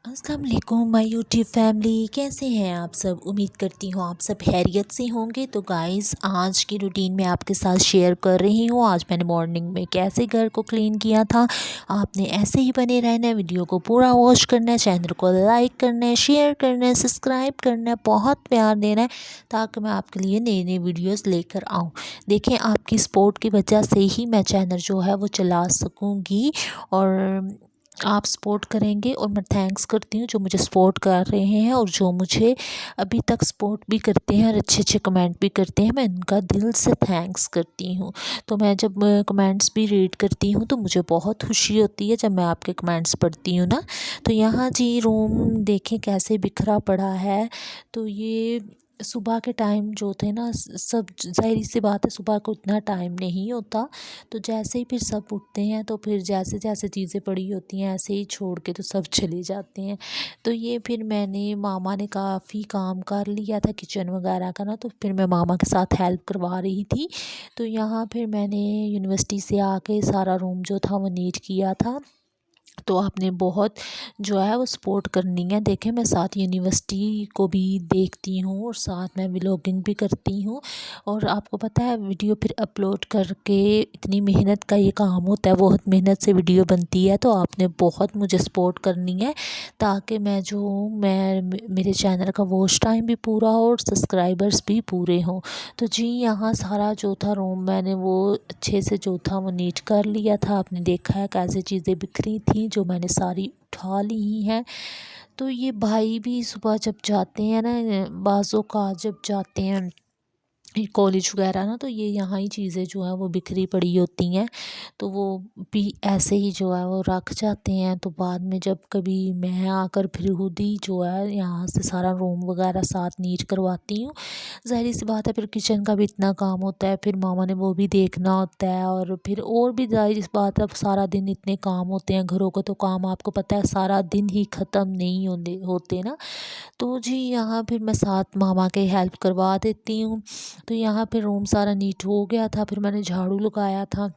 अस्सलाम वालेकुम my YouTube family, कैसे हैं आप सब। उम्मीद करती हूँ आप सब खैरियत से होंगे। तो गाइस, आज की रूटीन में आपके साथ शेयर कर रही हूँ। आज मैंने मॉर्निंग में कैसे घर को क्लीन किया था। आपने ऐसे ही बने रहना है, वीडियो को पूरा वॉच करना है, चैनल को लाइक करना है, शेयर करना है, सब्सक्राइब करना है, बहुत प्यार देना है ताकि मैं आपके लिए नई नई वीडियोज़ लेकर आऊँ। देखें, आपकी सपोर्ट की वजह से ही मैं चैनल जो है वो चला सकूँगी और आप सपोर्ट करेंगे। और मैं थैंक्स करती हूँ जो मुझे सपोर्ट कर रहे हैं और जो मुझे अभी तक सपोर्ट भी करते हैं और अच्छे अच्छे कमेंट भी करते हैं। मैं उनका दिल से थैंक्स करती हूँ। तो मैं जब कमेंट्स भी रीड करती हूँ तो मुझे बहुत खुशी होती है जब मैं आपके कमेंट्स पढ़ती हूँ ना। तो यहाँ जी रूम देखें कैसे बिखरा पड़ा है। तो ये सुबह के टाइम जो थे ना, सब ज़ाहिर सी बात है सुबह को इतना टाइम नहीं होता। तो जैसे ही फिर सब उठते हैं तो फिर जैसे जैसे चीज़ें पड़ी होती हैं ऐसे ही छोड़ के तो सब चले जाते हैं। तो ये फिर मैंने मामा ने काफ़ी काम कर लिया था किचन वगैरह का ना, तो फिर मैं मामा के साथ हेल्प करवा रही थी। तो यहाँ फिर मैंने यूनिवर्सिटी से आके सारा रूम जो था वो नीट किया था। तो आपने बहुत जो है वो सपोर्ट करनी है। देखें, मैं साथ यूनिवर्सिटी को भी देखती हूँ और साथ में व्लॉगिंग भी करती हूँ। और आपको पता है वीडियो फिर अपलोड करके इतनी मेहनत का ये काम होता है, बहुत मेहनत से वीडियो बनती है। तो आपने बहुत मुझे सपोर्ट करनी है ताकि मैं मेरे चैनल का वॉच टाइम भी पूरा हो और सब्सक्राइबर्स भी पूरे हों। तो जी यहाँ सारा जो था रूम मैंने वो अच्छे से जो था वो नीट कर लिया था। आपने देखा है कैसे चीज़ें बिखरी थी जो मैंने सारी उठा ली हैं। तो ये भाई भी सुबह जब जाते हैं ना, बाज़ों का जब जाते हैं कॉलेज वगैरह ना, तो ये यहाँ ही चीज़ें जो है वो बिखरी पड़ी होती हैं। तो वो भी ऐसे ही जो है वो रख जाते हैं। तो बाद में जब कभी मैं आकर फिर खुद ही जो है यहाँ से सारा रूम वगैरह साथ नीट करवाती हूँ। ज़ाहिर सी बात है फिर किचन का भी इतना काम होता है, फिर मामा ने वो भी देखना होता है और फिर और भी ज़ाहिर सी बात है अब सारा दिन इतने काम होते हैं घरों का। तो काम आपको पता है सारा दिन ही ख़त्म नहीं होते ना। तो जी यहाँ फिर मैं साथ मामा के हेल्प करवा देती हूँ। तो यहाँ पे रूम सारा नीट हो गया था, फिर मैंने झाड़ू लगाया था।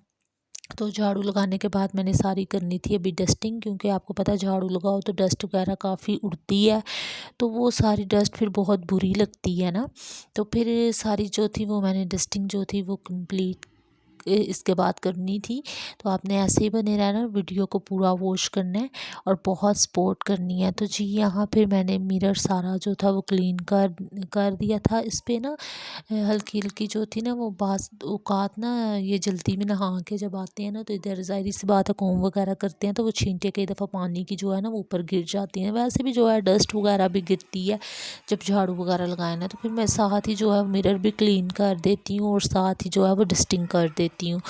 तो झाड़ू लगाने के बाद मैंने सारी करनी थी अभी डस्टिंग, क्योंकि आपको पता है झाड़ू लगाओ तो डस्ट वगैरह काफ़ी उड़ती है। तो वो सारी डस्ट फिर बहुत बुरी लगती है ना। तो फिर सारी जो थी वो मैंने डस्टिंग जो थी वो कंप्लीट इसके बाद करनी थी। तो आपने ऐसे ही बने रहना, वीडियो को पूरा वॉच करना है और बहुत सपोर्ट करनी है। तो जी यहाँ फिर मैंने मिरर सारा जो था वो क्लीन कर दिया था। इस पे ना हल्की हल्की जो थी ना वो बाज़ औक़ात ना, ये जल्दी में नहा के जब आते हैं ना तो इधर ज़ाहिर सी बात है कोम वगैरह करते हैं तो वो छींटे कई दफ़ा पानी की जो है ना वो ऊपर गिर जाती हैं। वैसे भी जो है डस्ट वगैरह भी गिरती है जब झाड़ू वगैरह लगाए ना। तो फिर मैं साथ ही जो है मिरर भी क्लीन कर देती हूँ और साथ ही जो है वो डस्टिंग कर देती हूँ।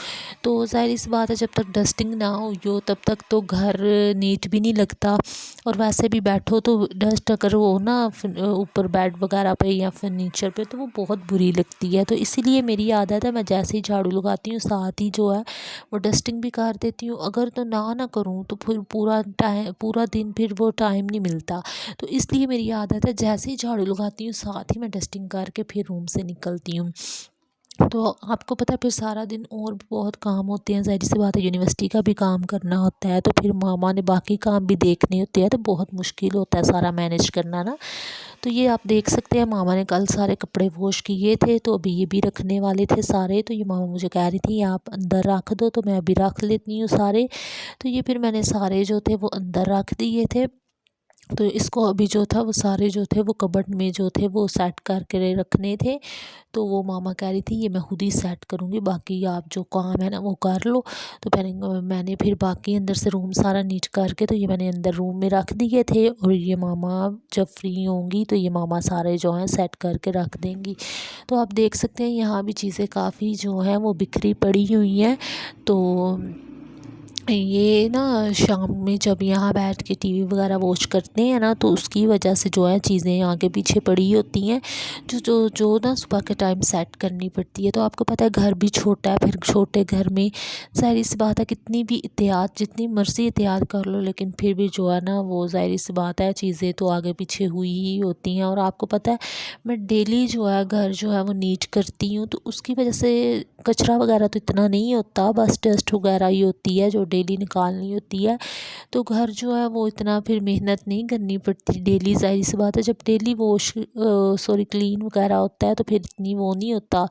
तो ज़ाहिर सी बात है जब तक डस्टिंग ना हुई हो तब तक तो घर नीट भी नहीं लगता। और वैसे भी बैठो तो डस्ट अगर वो ना ऊपर बेड वगैरह पे या फर्नीचर पे तो वो बहुत बुरी लगती है। तो इसीलिए मेरी आदत है मैं जैसे ही झाड़ू लगाती हूँ साथ ही जो है वो डस्टिंग भी कर देती हूँ। अगर तो ना करूँ तो फिर पूरा दिन फिर वो टाइम नहीं मिलता। तो इसलिए मेरी आदत है जैसे ही झाड़ू लगाती हूँ साथ ही मैं डस्टिंग करके फिर रूम से निकलती हूँ। तो आपको पता है फिर सारा दिन और भी बहुत काम होते हैं, ज़ाहिर सी बात है यूनिवर्सिटी का भी काम करना होता है। तो फिर मामा ने बाकी काम भी देखने होते हैं तो बहुत मुश्किल होता है सारा मैनेज करना ना। तो ये आप देख सकते हैं मामा ने कल सारे कपड़े वॉश किए थे तो अभी ये भी रखने वाले थे सारे। तो ये मामा मुझे कह रही थी आप अंदर रख दो, तो मैं अभी रख लेती हूँ सारे। तो ये फिर मैंने सारे जो थे वो अंदर रख दिए थे। तो इसको अभी जो था वो सारे जो थे वो कबर्ड में जो थे वो सेट करके रखने थे। तो वो मामा कह रही थी ये मैं खुद ही सेट करूँगी, बाकी आप जो काम है ना वो कर लो। तो मैंने फिर बाकी अंदर से रूम सारा नीट करके तो ये मैंने अंदर रूम में रख दिए थे। और ये मामा जब फ्री होंगी तो ये मामा सारे जो हैं सेट करके रख देंगी। तो आप देख सकते हैं यहाँ भी चीज़ें काफ़ी जो हैं वो बिखरी पड़ी हुई हैं। तो ये ना शाम में जब यहाँ बैठ के टीवी वगैरह वॉच करते हैं ना तो उसकी वजह से जो है चीज़ें आगे पीछे पड़ी होती हैं जो जो जो ना सुबह के टाइम सेट करनी पड़ती है। तो आपको पता है घर भी छोटा है, फिर छोटे घर में ज़ाहिर सी बात है कितनी भी एहतियात जितनी मर्ज़ी एहतियात कर लो लेकिन फिर भी जो है ना वो ज़ाहिर सी बात है चीज़ें तो आगे पीछे हुई ही होती हैं। और आपको पता है मैं डेली जो है घर जो है वो नीट करती हूँ तो उसकी वजह से कचरा वगैरह तो इतना नहीं होता, बस डस्ट वगैरह ही होती है जो डेली निकालनी होती है। तो घर जो है वो इतना फिर मेहनत नहीं करनी पड़ती डेली, ज़ाहिर सी बात है जब डेली वॉश सॉरी क्लीन वगैरह होता है तो फिर इतनी वो नहीं होता,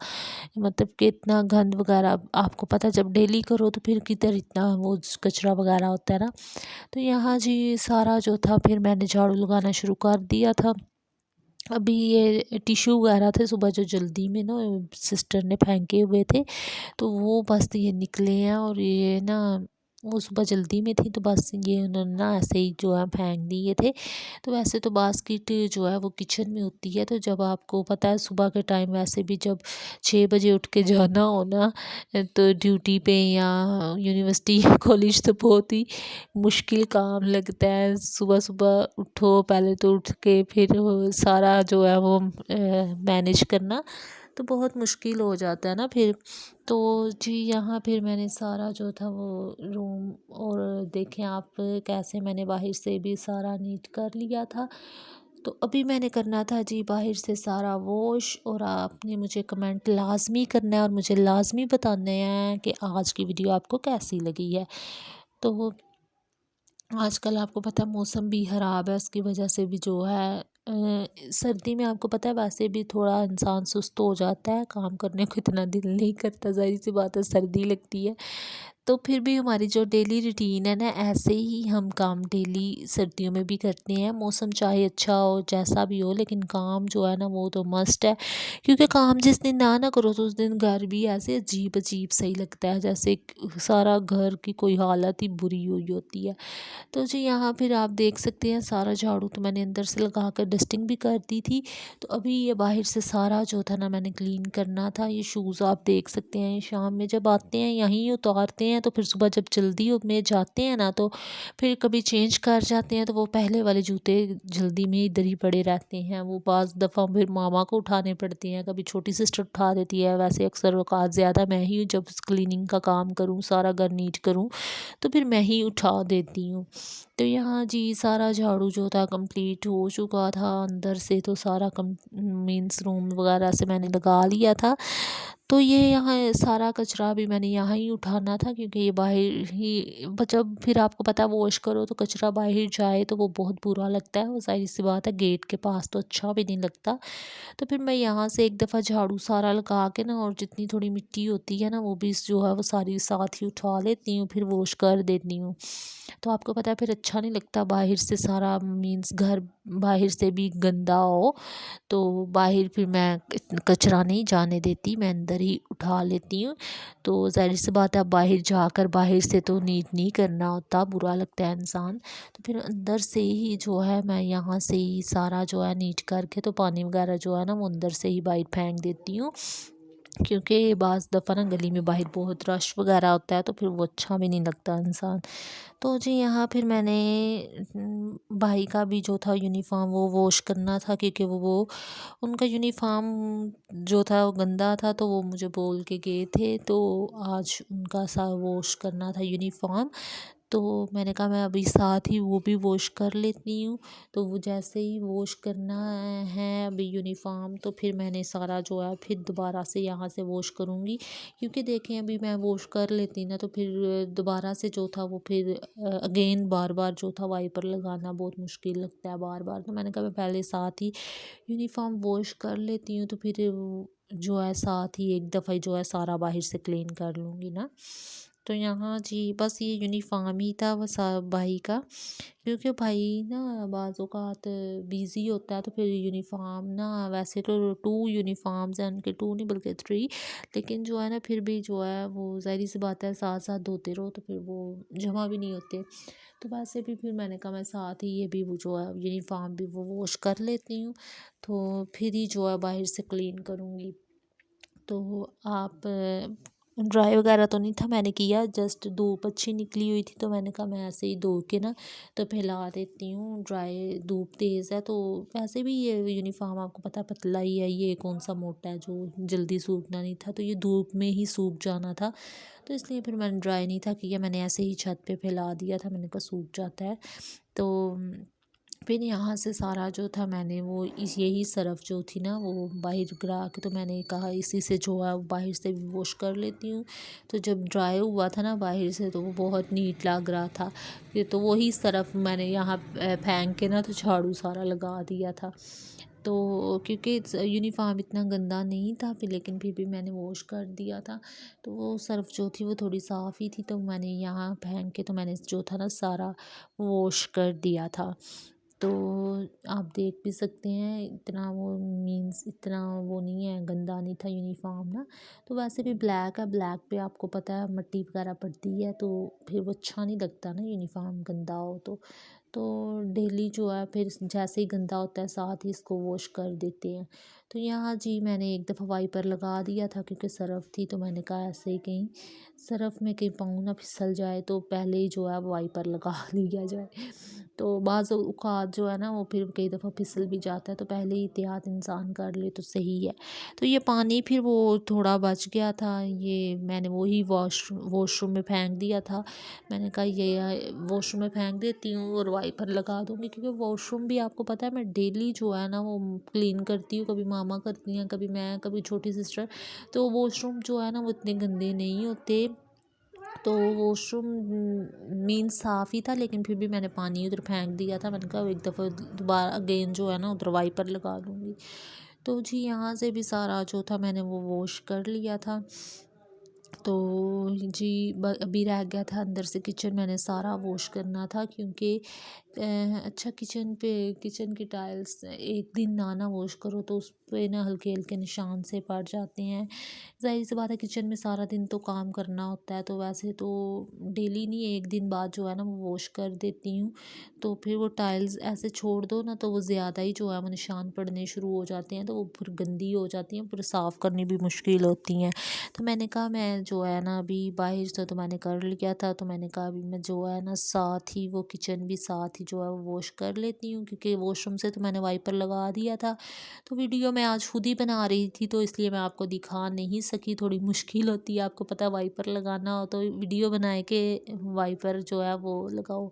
मतलब कि इतना गंद वगैरह आपको पता है जब डेली करो तो फिर किधर इतना वो कचरा वगैरह होता है ना। तो यहाँ जी सारा जो था फिर मैंने झाड़ू लगाना शुरू कर दिया था। अभी ये टिश्यू वगैरह थे सुबह जो जल्दी में ना सिस्टर ने फेंके हुए थे, तो वो बस ये निकले हैं और ये ना वो सुबह जल्दी में थी तो बस ये उन्होंने ना ऐसे ही जो है फेंक दिए थे। तो वैसे तो बास्केट जो है वो किचन में होती है, तो जब आपको पता है सुबह के टाइम वैसे भी जब 6 बजे उठ के जाना हो ना तो ड्यूटी पे या यूनिवर्सिटी या कॉलेज तो बहुत ही मुश्किल काम लगता है। सुबह सुबह उठो, पहले तो उठ के फिर वो सारा जो है वो मैनेज करना तो बहुत मुश्किल हो जाता है ना फिर। तो जी यहाँ फिर मैंने सारा जो था वो रूम और देखें आप कैसे मैंने बाहर से भी सारा नीट कर लिया था। तो अभी मैंने करना था जी बाहर से सारा वॉश, और आपने मुझे कमेंट लाज़मी करना है और मुझे लाज़मी बताना है कि आज की वीडियो आपको कैसी लगी है। तो आजकल आपको पता है मौसम भी ख़राब है, उसकी वजह से भी जो है सर्दी में आपको पता है वैसे भी थोड़ा इंसान सुस्त हो जाता है, काम करने को इतना दिल नहीं करता, ज़ाहिर सी बात है सर्दी लगती है। तो फिर भी हमारी जो डेली रूटीन है ना ऐसे ही हम काम डेली सर्दियों में भी करते हैं, मौसम चाहे अच्छा हो जैसा भी हो लेकिन काम जो है ना वो तो मस्ट है। क्योंकि काम जिस दिन ना करो तो उस दिन घर भी ऐसे अजीब अजीब सही लगता है, जैसे सारा घर की कोई हालत ही बुरी हुई होती है। तो जी यहाँ फिर आप देख सकते हैं सारा झाड़ू तो मैंने अंदर से लगा कर डस्टिंग भी कर दी थी। तो अभी ये बाहर से सारा जो था ना मैंने क्लीन करना था। ये शूज़ आप देख सकते हैं शाम में जब आते हैं यहीं उतारते हैं, तो फिर सुबह जब जल्दी में जाते हैं ना तो फिर कभी चेंज कर जाते हैं तो वो पहले वाले जूते जल्दी में इधर ही पड़े रहते हैं। वो बाज़ दफ़ा फिर मामा को उठाने पड़ते हैं, कभी छोटी सिस्टर उठा देती है, वैसे अक्सर औक़ात ज़्यादा मैं ही जब क्लीनिंग का काम करूँ सारा घर नीट करूँ तो फिर मैं ही उठा देती हूँ। तो यहाँ जी सारा झाड़ू जो था कंप्लीट हो चुका था अंदर से, तो सारा कम मीन्स रूम वगैरह से मैंने लगा लिया था। तो ये यहाँ सारा कचरा भी मैंने यहाँ ही उठाना था क्योंकि ये बाहर ही जब फिर आपको पता है वॉश करो तो कचरा बाहर जाए तो वो बहुत बुरा लगता है, वो ज़ाहिर सी बात है गेट के पास तो अच्छा भी नहीं लगता। तो फिर मैं यहाँ से एक दफ़ा झाड़ू सारा लगा के ना और जितनी थोड़ी मिट्टी होती है ना वो भी जो है वो सारी साथ ही उठा लेती हूँ, फिर वॉश कर देती हूँ। तो आपको पता है फिर अच्छा नहीं लगता बाहर से सारा मीन्स घर बाहर से भी गंदा हो, तो बाहर फिर मैं कचरा नहीं जाने देती, मैं अंदर ही उठा लेती हूँ। तो ज़ाहिर सी बात है बाहर जाकर बाहर से तो नीट नहीं करना होता, बुरा लगता है इंसान। तो फिर अंदर से ही जो है मैं यहाँ से ही सारा जो है नीट करके तो पानी वगैरह जो है ना वो अंदर से ही बाहर फेंक देती हूँ। क्योंकि बाज़ दफ़ा ना गली में बाहर बहुत रश वगैरह होता है तो फिर वो अच्छा भी नहीं लगता इंसान। तो जी यहाँ फिर मैंने भाई का भी जो था यूनिफ़ॉर्म वो वॉश करना था क्योंकि वो उनका यूनिफ़ॉर्म जो था वो गंदा था, तो वो मुझे बोल के गए थे तो आज उनका सा वॉश करना था यूनिफ़ॉर्म। तो मैंने कहा मैं अभी साथ ही वो भी वॉश कर लेती हूँ। तो वो जैसे ही वॉश करना है अभी यूनिफ़ॉर्म तो फिर मैंने सारा जो है फिर दोबारा से यहाँ से वॉश करूँगी। क्योंकि देखें अभी मैं वॉश कर लेती ना तो फिर दोबारा से जो था वो फिर अगेन बार बार जो था वाइपर लगाना बहुत मुश्किल लगता है बार बार। तो मैंने कहा मैं पहले साथ ही यूनिफ़ॉर्म वॉश कर लेती हूँ तो फिर जो है साथ ही एक दफ़ा ही जो है सारा बाहर से क्लीन कर लूँगी ना। तो यहाँ जी बस ये यूनिफ़ॉर्म ही था वो भाई का, क्योंकि भाई ना बाज़ औक़ात बिज़ी होता है तो फिर यूनिफ़ॉर्म ना वैसे तो 2 यूनिफ़ॉर्म्स हैं उनके, 2 नहीं बल्कि 3, लेकिन जो है ना फिर भी जो है वो ज़ाहिर-सी बात है साथ-साथ धोते रहो तो फिर वो जमा भी नहीं होते। तो वैसे भी फिर मैंने कहा मैं साथ ही ये भी वो जो है यूनिफ़ॉर्म भी वो वॉश कर लेती हूँ, तो फिर ही जो है बाहर से क्लीन करूँगी। तो आप ड्राई वगैरह तो नहीं था मैंने किया, जस्ट धूप अच्छी निकली हुई थी तो मैंने कहा मैं ऐसे ही धो के ना तो फैला देती हूँ, ड्राई धूप तेज़ है तो वैसे भी ये यूनिफ़ॉर्म आपको पता है पतला ही है, ये कौन सा मोटा है जो जल्दी सूखना नहीं था, तो ये धूप में ही सूख जाना था। तो इसलिए फिर मैंने ड्राई नहीं था किया, मैंने ऐसे ही छत पे फैला दिया था, मैंने कहा सूख जाता है। तो फिर यहाँ से सारा जो था मैंने वो इस यही सरफ़ जो थी ना वो बाहर गिरा के, तो मैंने कहा इसी से जो है वो बाहर से भी वॉश कर लेती हूँ। तो जब ड्राई हुआ था ना बाहर से, तो वो बहुत नीट लग रहा था। ये तो वही सरफ़ मैंने यहाँ फेंक के ना तो झाड़ू सारा लगा दिया था। तो क्योंकि यूनिफ़ॉर्म इतना गंदा नहीं था फिर, लेकिन फिर भी मैंने वॉश कर दिया था। तो वो सर्फ़ जो थी वो थोड़ी साफ़ ही थी, तो मैंने यहाँ फेंक के तो मैंने जो था ना सारा वॉश कर दिया था। तो आप देख भी सकते हैं इतना वो मीन्स इतना वो नहीं है, गंदा नहीं था यूनिफ़ॉर्म ना। तो वैसे भी ब्लैक है, ब्लैक पे आपको पता है मट्टी वगैरह पड़ती है, तो फिर वो अच्छा नहीं लगता ना यूनिफ़ॉर्म गंदा हो तो। तो डेली जो है फिर जैसे ही गंदा होता है साथ ही इसको वॉश कर देते हैं। तो यहाँ जी मैंने एक दफ़ा वाइपर लगा दिया था क्योंकि सरफ़ थी, तो मैंने कहा ऐसे ही कहीं सरफ़ में कहीं पाँव ना फिसल जाए, तो पहले ही जो है वाइपर लगा लिया जाए। तो बाज़ औक़ात जो है ना वो फिर कई दफ़ा फिसल भी जाता है, तो पहले ही एहतियात इंसान कर ले तो सही है। तो ये पानी फिर वो थोड़ा बच गया था, ये मैंने वही वॉशरूम में फेंक दिया था। मैंने कहा ये वॉशरूम में फेंक देती हूँ और वाइपर लगा दूँगी, क्योंकि वॉशरूम भी आपको पता है मैं डेली जो है ना वो क्लीन करती हूँ। कभी मामा करती हैं, कभी मैं, कभी छोटी सिस्टर। तो वॉशरूम जो है ना वो इतने गंदे नहीं होते। तो वॉशरूम मीन्स साफ़ ही था, लेकिन फिर भी मैंने पानी उधर फेंक दिया था। मैंने कहा एक दफ़ा दोबारा अगेन जो है ना उधर वाइपर लगा लूँगी। तो जी यहाँ से भी सारा जो था मैंने वो वॉश कर लिया था। तो जी अभी रह गया था अंदर से किचन, मैंने सारा वॉश करना था, क्योंकि अच्छा किचन की टाइल्स एक दिन ना वॉश करो तो उस पे ना हल्के हल्के निशान से पड़ जाते हैं। ज़ाहिर सी बात है किचन में सारा दिन तो काम करना होता है, तो वैसे तो डेली नहीं, एक दिन बाद जो है ना वो वॉश कर देती हूँ। तो फिर वो टाइल्स ऐसे छोड़ दो ना तो वो ज़्यादा ही जो है वो निशान पड़ने शुरू हो जाते हैं, तो वो फिर गंदी हो जाती हैं, फिर साफ़ करनी भी मुश्किल होती हैं। तो मैंने कहा मैं जो है ना अभी बाहर से तो मैंने कर लिया था, तो मैंने कहा अभी मैं जो है ना साथ ही वो किचन भी साथ ही जो है वो वॉश कर लेती हूँ, क्योंकि वॉशरूम से तो मैंने वाइपर लगा दिया था। तो वीडियो मैं आज खुद ही बना रही थी, तो इसलिए मैं आपको दिखा नहीं सकी, थोड़ी मुश्किल होती है, आपको पता है वाइपर लगाना हो तो वीडियो बनाए के वाइपर जो है वो लगाओ।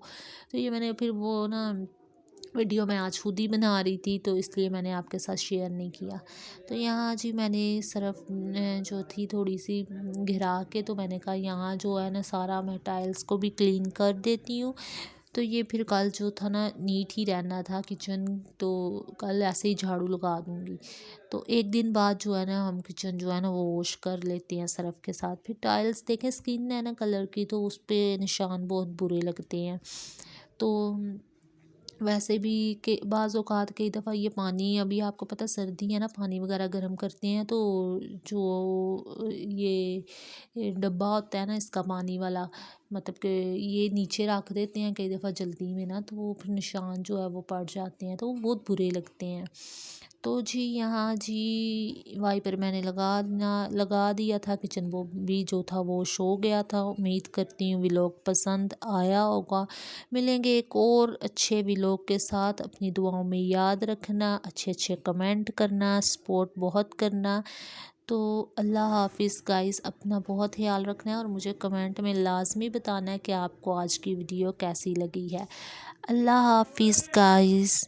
तो ये मैंने फिर वो ना वीडियो मैं आज खुद ही बना रही थी, तो इसलिए मैंने आपके साथ शेयर नहीं किया। तो यहाँ जी मैंने सरफ़ जो थी थोड़ी सी घिरा के, तो मैंने कहा यहाँ जो है ना सारा मैं टाइल्स को भी क्लीन कर देती हूँ। तो ये फिर कल जो था ना नीट ही रहना था किचन, तो कल ऐसे ही झाड़ू लगा दूँगी। तो एक दिन बाद जो है ना हम किचन जो है ना वो वॉश कर लेते हैं सरफ़ के साथ। फिर टाइल्स देखें स्किन है ना कलर की, तो उस पे निशान बहुत बुरे लगते हैं। तो वैसे भी के बाज़ औक़ात कई दफ़ा ये पानी, अभी आपको पता है सर्दी है ना, पानी वगैरह गर्म करते हैं, तो जो ये डब्बा होता है ना इसका पानी वाला, मतलब कि ये नीचे रख देते हैं कई दफ़ा जल्दी में ना, तो वो फिर निशान जो है वो पड़ जाते हैं, तो वो बहुत बुरे लगते हैं। तो जी यहाँ जी वाइपर मैंने लगा दिया था, किचन वो भी जो था वो हो गया था। उम्मीद करती हूँ व्लॉग पसंद आया होगा। मिलेंगे एक और अच्छे व्लॉग के साथ, अपनी दुआओं में याद रखना, अच्छे अच्छे कमेंट करना, सपोर्ट बहुत करना। तो अल्लाह हाफिज़ गाइस, अपना बहुत ख्याल रखना है और मुझे कमेंट में लाजमी बताना है कि आपको आज की वीडियो कैसी लगी है। अल्लाह हाफिज़ गाइस।